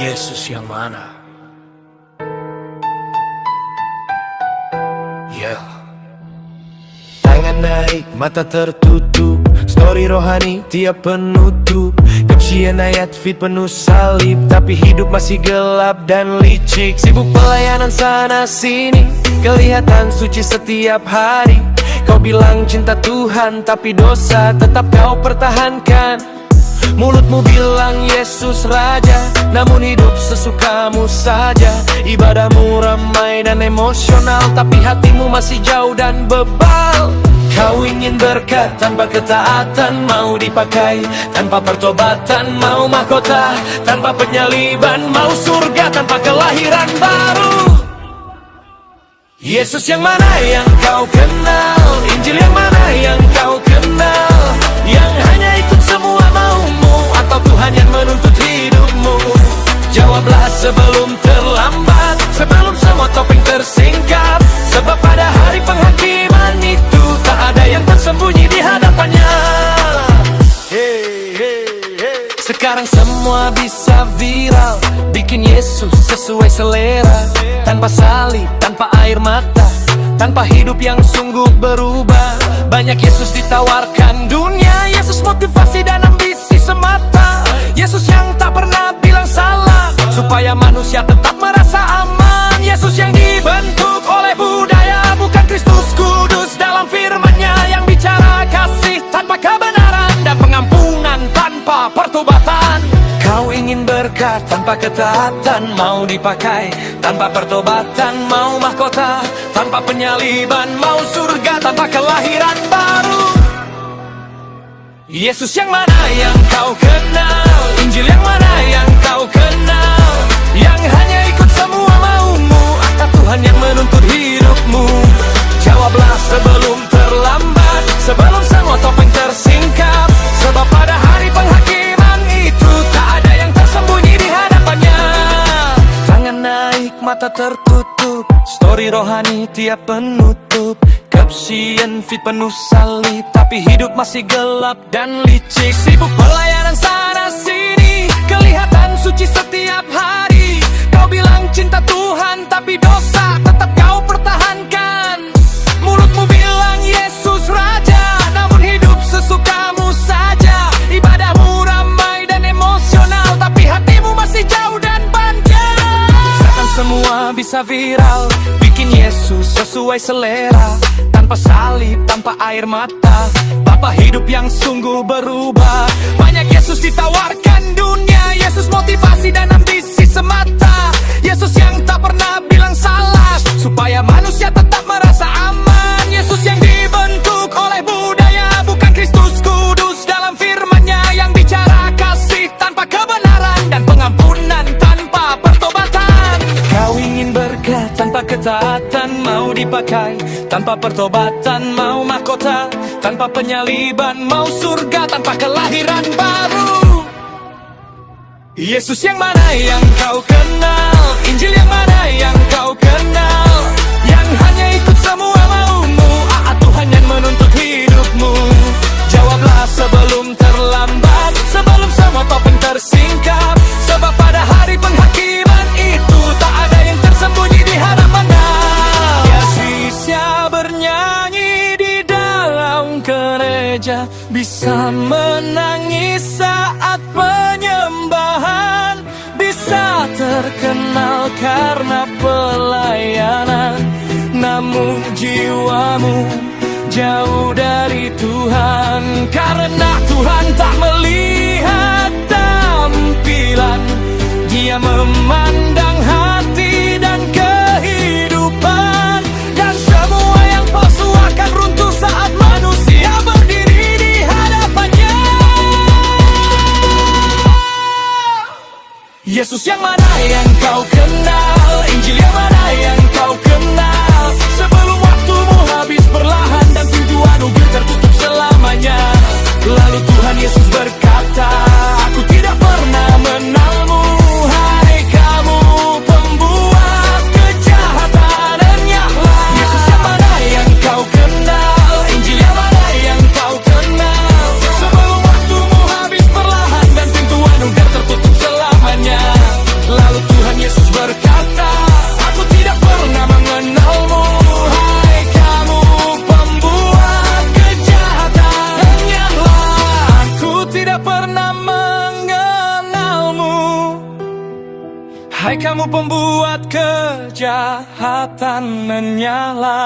Yesus yang mana? Tangan naik, mata tertutup, story rohani tiap penutup. Caption ayat feed penuh salib, tapi hidup masih gelap dan licik. Sibuk pelayanan sana sini, kelihatan suci setiap hari. Kau bilang cinta Tuhan, tapi dosa tetap kau pertahankan. Mulutmu bilang Yesus Raja, namun hidup sesukamu saja. Ibadahmu ramai dan emosional, tapi hatimu masih jauh dan bebal. Kau ingin berkat tanpa ketaatan, mau dipakai tanpa pertobatan, mau mahkota tanpa penyaliban, mau surga tanpa kelahiran baru. Yesus yang mana yang kau kenal? Injil yang mana yang kau kenal? Yang hanya ikut semua maumu, atau Tuhan yang menuntut hidupmu? Jawablah sebelum terlambat, sebelum semua topeng tersingkap. Sebab pada hari penghakiman itu tak ada yang tersembunyi di hadapannya. Sekarang semua bisa viral, bikin Yesus sesuai selera. Tanpa salib, tanpa air mata, tanpa hidup yang sungguh berubah. Banyak Yesus ditawarkan dunia, Yesus motivasi dan ambisi semata. Yesus yang tak pernah bilang salah, supaya manusia tetap merasa aman. Yesus yang dibentuk oleh budaya, bukan Kristus kudus dalam firman-Nya, yang bicara kasih tanpa kebenaran dan pengampunan tanpa pertobatan. Kau ingin berkat tanpa ketaatan, mau dipakai tanpa pertobatan, mau mahkota tanpa penyaliban, mau surga tanpa kelahiran baru. Yesus yang mana yang kau kenal? Injil yang mana yang kau kenal? Yang hanya ikut semua maumu, atau Tuhan yang menuntut hidupmu? Jawablah sebelum terlambat, sebelum semua topeng tersingkap. Sebab pada hari penghakiman itu tak ada yang tersembunyi di hadapannya. Tangan naik, mata tertutup, story rohani tiap penutup. Caption feed penuh salib, tapi hidup masih gelap dan licik. Sibuk pelayanan sana sini, kelihatan suci setiap hari. Kau bilang cinta Tuhan, tapi dosa tetap kau pertahankan. Mulutmu bilang Yesus Raja, namun hidup sesukamu saja. Ibadahmu ramai dan emosional, tapi hatimu masih jauh dan panjang. Seakan semua bisa viral, bikin Yesus sesuai selera. Tanpa salib, tanpa air mata, Bapa hidup yang sungguh berubah. Banyak Yesus ditawarkan dunia, Yesus motivasi dan ambisi semata. Yesus yang tak pernah bilang salah, supaya manusia tetap merasa aman. Yesus yang dibentuk oleh budaya, bukan Kristus kudus dalam firman-Nya, yang bicara kasih tanpa kebenaran dan pengampunan tanpa pertobatan. Kau ingin berkat tanpa ketaatan, mau dipakai tanpa pertobatan, mau mahkota tanpa penyaliban, mau surga tanpa kelahiran baru. Yesus yang mana yang kau kenal? Injil yang mana yang kau kenal? Yang hanya ikut semua maumu, Tuhan yang menuntut hidupmu? Jawablah sebelum terlambat, sebelum semua topeng tersingkap. Sebab pada hari penghakiman itu tak ada yang tersembunyi di hadapannya. Sia bernyanyi di dalam gereja, bisa menangis saat penyembahan, bisa terkenal karena pelayanan, namun jiwamu jauh dari Tuhan. Karena Tuhan tak melihat tampilan, Dia memandang hati dan kehidupan. Dan semua yang palsu akan runtuh saat manusia berdiri di hadapannya. Yesus yang mana yang kau kenal? Injil yang mana yang kau kenal? Sebelum waktumu habis perlahan dan pintu anugerah tertutup selamanya. Lalu Tuhan Yesus berkata, aku tidak pernah mengenalmu. Hai kamu pembuat kejahatan, enyahlah. Yesus yang mana yang kau kenal? Injil yang mana yang kau kenal? Sebelum waktumu habis perlahan dan pintu anugerah tertutup selamanya. Hai kamu pembuat kejahatan menyala.